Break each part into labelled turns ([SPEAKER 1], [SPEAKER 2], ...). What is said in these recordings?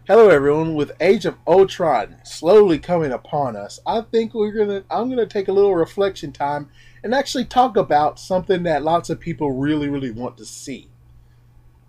[SPEAKER 1] Hello everyone, with Age of Ultron slowly coming upon us, I think I'm gonna take a little reflection time and actually talk about something that lots of people really want to see.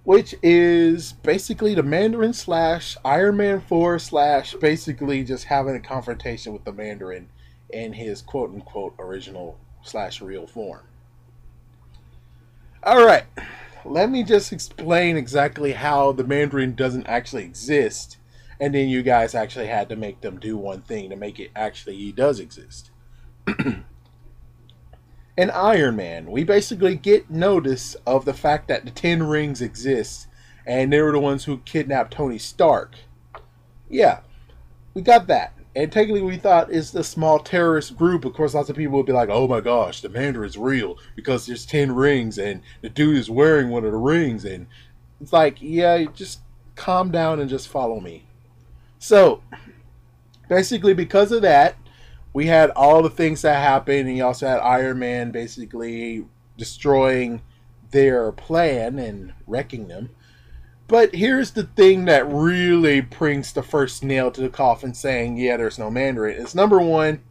[SPEAKER 1] Which is basically the Mandarin slash Iron Man 4 slash basically just having a confrontation with the Mandarin in his quote unquote original slash real form. Alright, let me just explain exactly how the Mandarin doesn't actually exist, and then you guys actually had to make them do one thing to make it actually he does exist. In Iron Man, we basically get notice of the fact that the Ten Rings exist, and they were the ones who kidnapped Tony Stark. Yeah, we got that. And technically we thought it's a small terrorist group. Of course, lots of people would be like, oh my gosh, the Mandarin's real because there's 10 rings and the dude is wearing one of the rings. And it's like, yeah, just calm down and just follow me. So, basically because of that, we had all the things that happened, and you also had Iron Man basically destroying their plan and wrecking them. But here's the thing that really brings the first nail to the coffin saying, yeah, there's no Mandarin. It's number one,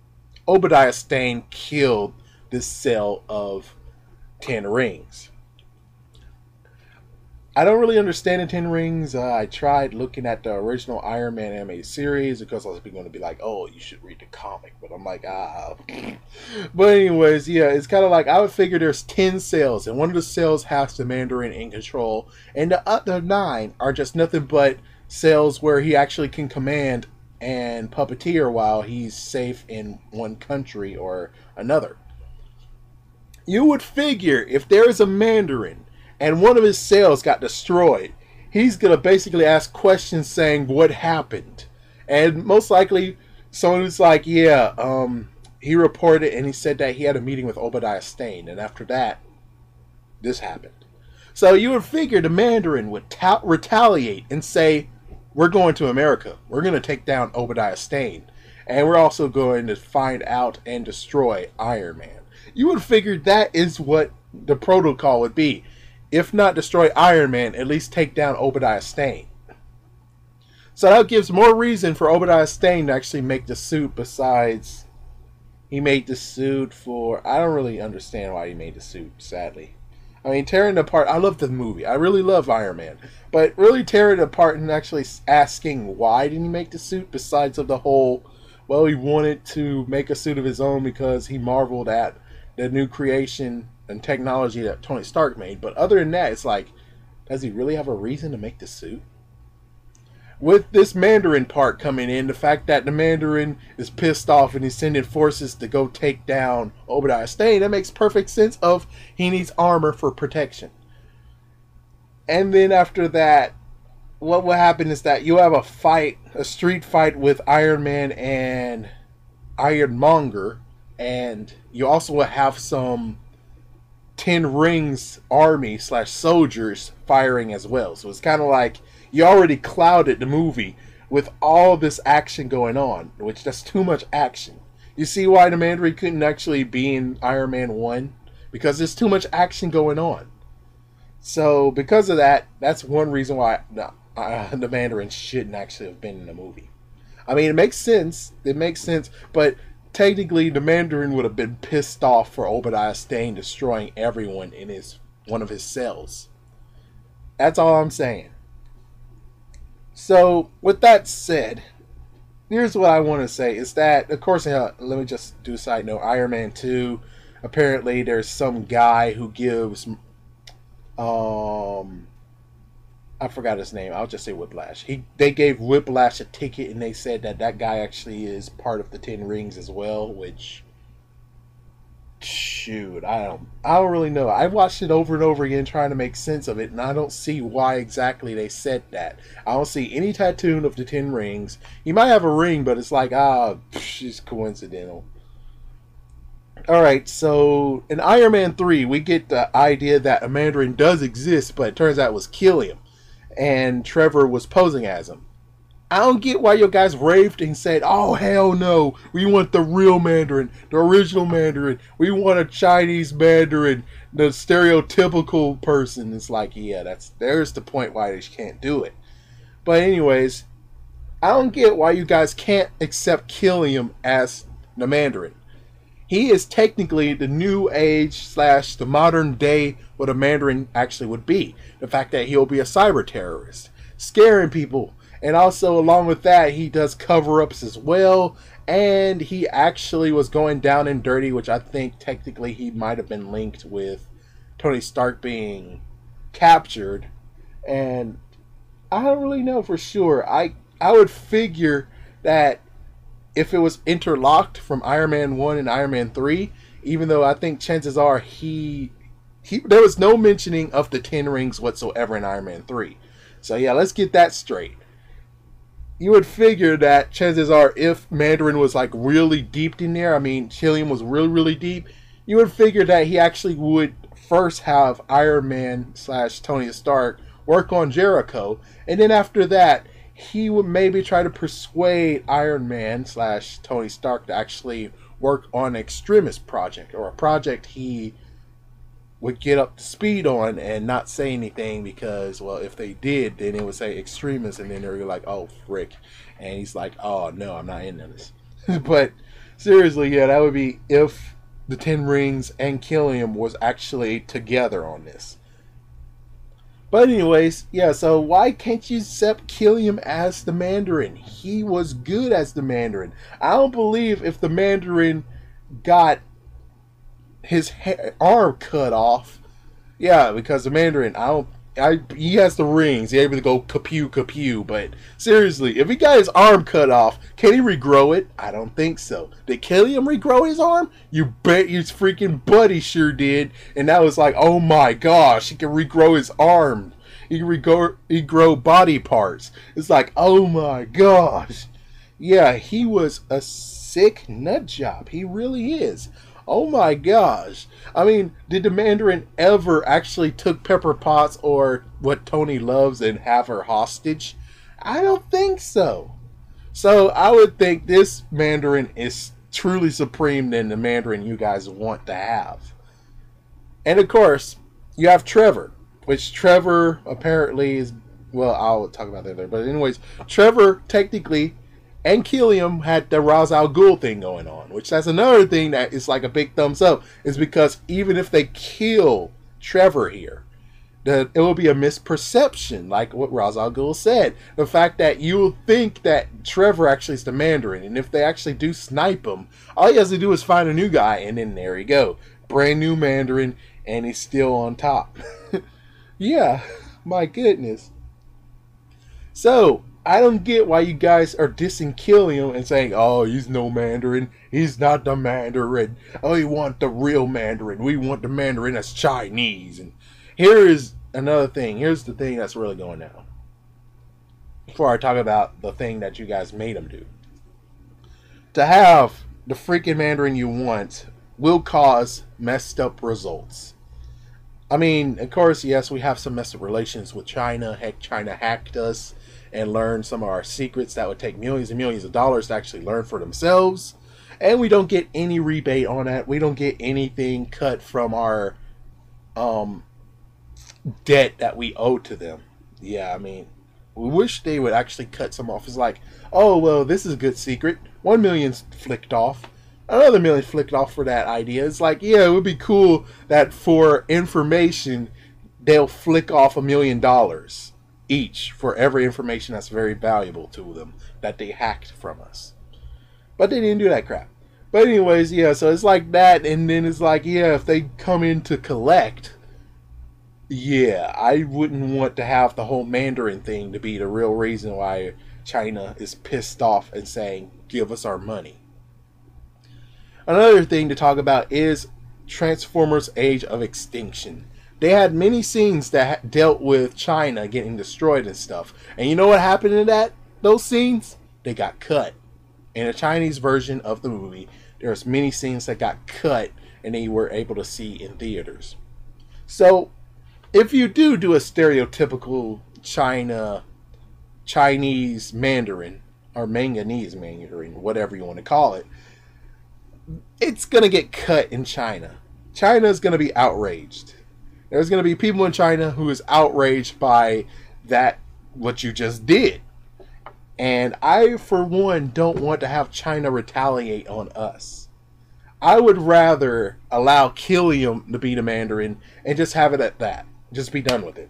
[SPEAKER 1] Obadiah Stane killed this cell of 10 rings. I don't really understand the 10 rings. I tried looking at the original Iron Man anime series because I was going to be like, oh, you should read the comic. But I'm like, ah. But anyways, yeah, it's kind of like I would figure there's 10 cells, and one of the cells has the Mandarin in control, and the other 9 are just nothing but cells where he actually can command and puppeteer while he's safe in one country or another. You would figure if there is a Mandarin and one of his cells got destroyed, he's going to basically ask questions saying what happened. And most likely, someone who's like, yeah, he reported and he said that he had a meeting with Obadiah Stane. And after that, this happened. So you would figure the Mandarin would retaliate and say, we're going to America. We're going to take down Obadiah Stane. And we're also going to find out and destroy Iron Man. You would figure that is what the protocol would be. If not destroy Iron Man, at least take down Obadiah Stane. So that gives more reason for Obadiah Stane to actually make the suit, besides he made the suit for... I don't really understand why he made the suit, sadly. I mean, tearing it apart... I love the movie. I really love Iron Man. But really tearing it apart and actually asking why didn't he make the suit, besides of the whole... Well, he wanted to make a suit of his own because he marveled at the new creation and technology that Tony Stark made. But other than that, it's like, does he really have a reason to make the suit? With this Mandarin part coming in, the fact that the Mandarin is pissed off and he's sending forces to go take down Obadiah Stane, that makes perfect sense of he needs armor for protection. And then after that, what will happen is that you have a fight, a street fight with Iron Man and Ironmonger, and you also have some 10 Rings army slash soldiers firing as well. So it's kind of like you already clouded the movie with all this action going on, which that's too much action. You see why the Mandarin couldn't actually be in Iron Man 1? Because there's too much action going on. So because of that, that's one reason why the Mandarin shouldn't actually have been in the movie. I mean, it makes sense. It makes sense, but technically, the Mandarin would have been pissed off for Obadiah Stane destroying everyone in one of his cells. That's all I'm saying. So, with that said, here's what I want to say. Is that, of course, let me just do a side note. Iron Man 2, apparently there's some guy who gives... I forgot his name. I'll just say Whiplash. They gave Whiplash a ticket, and they said that guy actually is part of the 10 Rings as well. Which, shoot, I don't really know. I watched it over and over again trying to make sense of it, and I don't see why exactly they said that. I don't see any tattoo of the 10 Rings. He might have a ring, but it's like it's coincidental. Alright, so in Iron Man 3, we get the idea that a Mandarin does exist, but it turns out it was Killiam. And Trevor was posing as him. I don't get why you guys raved and said, oh, hell no, we want the real Mandarin, the original Mandarin. We want a Chinese Mandarin, the stereotypical person. It's like, yeah, there's the point why they can't do it. But anyways, I don't get why you guys can't accept Killiam as the Mandarin. He is technically the new age slash the modern day what a Mandarin actually would be. The fact that he'll be a cyber terrorist, scaring people. And also along with that, he does cover-ups as well. And he actually was going down and dirty, which I think technically he might have been linked with Tony Stark being captured. And I don't really know for sure. I would figure that if it was interlocked from Iron Man 1 and Iron Man 3, even though I think chances are there was no mentioning of the 10 rings whatsoever in Iron Man 3. So yeah, let's get that straight. You would figure that chances are if Mandarin was like really deep in there, I mean Killian was really, really deep, you would figure that he actually would first have Iron Man / Tony Stark work on Jericho, and then after that, he would maybe try to persuade Iron Man / Tony Stark to actually work on an extremist project, or a project he would get up to speed on and not say anything because, well, if they did, then it would say extremists, and then they're like, oh, frick. And he's like, oh, no, I'm not into this. But seriously, yeah, that would be if the 10 Rings and Killian was actually together on this. But anyways, yeah, so why can't you accept Killian as the Mandarin? He was good as the Mandarin. I don't believe if the Mandarin got his arm cut off, yeah, because the Mandarin, he has the rings, he's able to go kapew kapew, but seriously, if he got his arm cut off, can he regrow it? I don't think so. Did Killian regrow his arm? You bet his freaking buddy sure did, and that was like, oh my gosh, he can regrow his arm, he can regrow body parts. It's like, oh my gosh. Yeah, he was a sick nut job, he really is. Oh my gosh. I mean, did the Mandarin ever actually took Pepper Potts or what Tony loves and have her hostage? I don't think so. So I would think this Mandarin is truly supreme than the Mandarin you guys want to have. And of course, you have Trevor, which Trevor apparently is, well, I'll talk about that later. But anyways, Trevor technically and Killian had the Ra's al Ghul thing going on, which that's another thing that is like a big thumbs up, is because even if they kill Trevor here, that it will be a misperception, like what Ra's al Ghul said. The fact that you will think that Trevor actually is the Mandarin, and if they actually do snipe him, all he has to do is find a new guy, and then there you go. Brand new Mandarin, and he's still on top. Yeah, my goodness. So, I don't get why you guys are dissing Killian and saying, oh, he's no Mandarin. He's not the Mandarin. Oh, we want the real Mandarin. We want the Mandarin that's Chinese. And here is another thing. Here's the thing that's really going down. Before I talk about the thing that you guys made him do. To have the freaking Mandarin you want will cause messed up results. I mean, of course, yes, we have some messed up relations with China. Heck, China hacked us and learn some of our secrets that would take millions and millions of dollars to actually learn for themselves. And we don't get any rebate on that. We don't get anything cut from our debt that we owe to them. Yeah, I mean, we wish they would actually cut some off. It's like, oh, well, this is a good secret. 1 million's flicked off. Another million flicked off for that idea. It's like, yeah, it would be cool that for information, they'll flick off $1 million each for every information that's very valuable to them that they hacked from us. But they didn't do that crap. But anyways, yeah, so it's like that, and then it's like, yeah, if they come in to collect, yeah, I wouldn't want to have the whole Mandarin thing to be the real reason why China is pissed off and saying, give us our money. Another thing to talk about is Transformers Age of Extinction. They had many scenes that dealt with China getting destroyed and stuff. And you know what happened in those scenes? They got cut. In a Chinese version of the movie, there's many scenes that got cut and they were able to see in theaters. So, if you do a stereotypical Chinese Mandarin, or Manganese Mandarin, whatever you want to call it, it's going to get cut in China. China is going to be outraged. There's going to be people in China who is outraged by that, what you just did. And I, for one, don't want to have China retaliate on us. I would rather allow Killium to be the Mandarin and just have it at that. Just be done with it.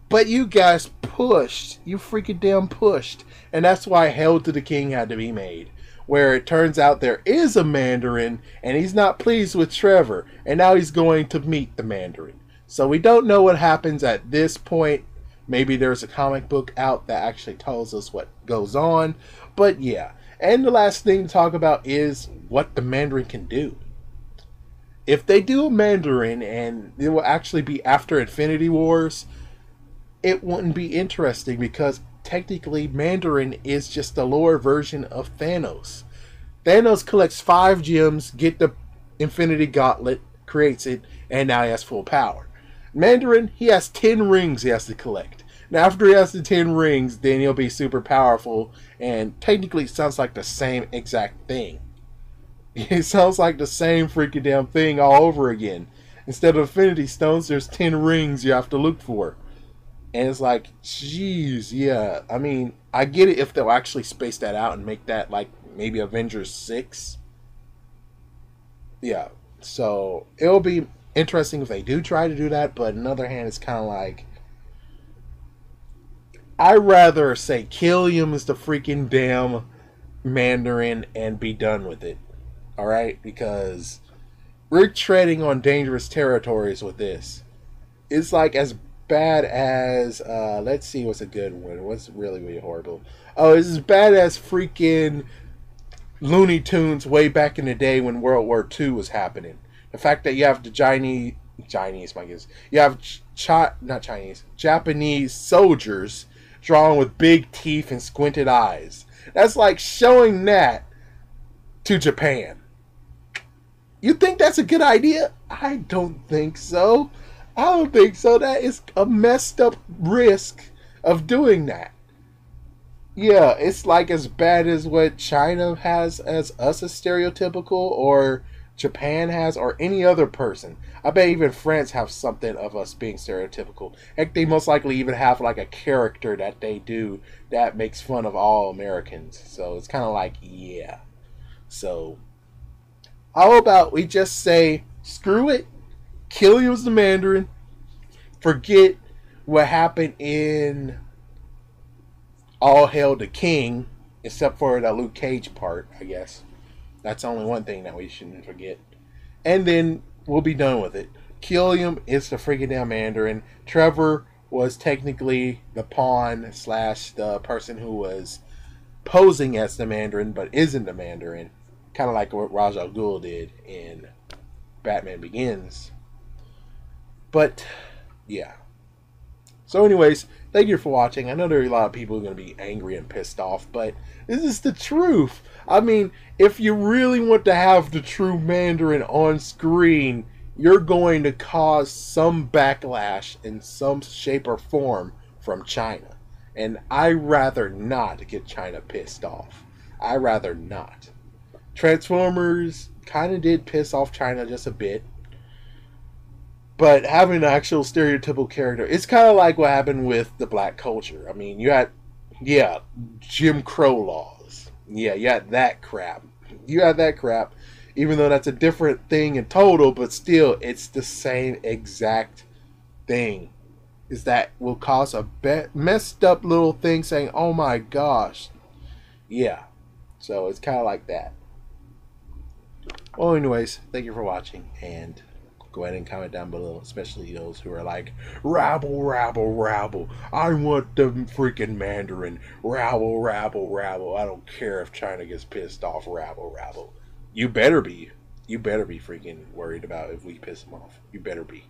[SPEAKER 1] But you guys pushed. You freaking damn pushed. And that's why Hail to the King had to be made. Where it turns out there is a Mandarin and he's not pleased with Trevor. And now he's going to meet the Mandarin. So we don't know what happens at this point. Maybe there's a comic book out that actually tells us what goes on. But yeah. And the last thing to talk about is what the Mandarin can do. If they do a Mandarin and it will actually be after Infinity Wars, it wouldn't be interesting because technically Mandarin is just the lower version of Thanos. Thanos collects 5 gems, get the Infinity Gauntlet, creates it, and now he has full power. Mandarin, he has 10 rings he has to collect. Now after he has the 10 rings, then he'll be super powerful, and technically it sounds like the same exact thing. It sounds like the same freaking damn thing all over again. Instead of Infinity Stones, there's 10 rings you have to look for. And it's like, jeez, yeah. I mean, I get it if they'll actually space that out and make that like maybe Avengers 6. Yeah. So it'll be interesting if they do try to do that. But on the other hand, it's kind of like, I'd rather say Killium is the freaking damn Mandarin and be done with it. Alright? Because we're treading on dangerous territories with this. It's like as bad as let's see what's a good one. What's really, really horrible? Oh, it's as bad as freaking Looney Tunes way back in the day when World War II was happening. The fact that you have the Chinese, my guess, you have Japanese soldiers drawn with big teeth and squinted eyes. That's like showing that to Japan. You think that's a good idea? I don't think so. I don't think so. That is a messed up risk of doing that. Yeah, it's like as bad as what China has as us as stereotypical, or Japan has, or any other person. I bet even France have something of us being stereotypical. Heck, they most likely even have like a character that they do that makes fun of all Americans. So it's kind of like, yeah. So how about we just say, screw it. Killium's the Mandarin. Forget what happened in All Hail the King, except for the Luke Cage part, I guess. That's only one thing that we shouldn't forget. And then we'll be done with it. Killium is the freaking damn Mandarin. Trevor was technically the pawn / the person who was posing as the Mandarin, but isn't the Mandarin. Kind of like what Ra's al Ghul did in Batman Begins. But, yeah. So anyways, thank you for watching. I know there are a lot of people who are going to be angry and pissed off, but this is the truth. I mean, if you really want to have the true Mandarin on screen, you're going to cause some backlash in some shape or form from China. And I'd rather not get China pissed off. I'd rather not. Transformers kind of did piss off China just a bit. But having an actual stereotypical character, it's kind of like what happened with the black culture. I mean, you had, yeah, Jim Crow laws. Yeah, you had that crap. Even though that's a different thing in total, but still, it's the same exact thing. Is that will cause a messed up little thing saying, oh my gosh. Yeah. So it's kind of like that. Well, anyways, thank you for watching, and go ahead and comment down below, especially those who are like, rabble, rabble, rabble. I want the freaking Mandarin. Rabble, rabble, rabble. I don't care if China gets pissed off. Rabble, rabble. You better be. You better be freaking worried about if we piss them off. You better be.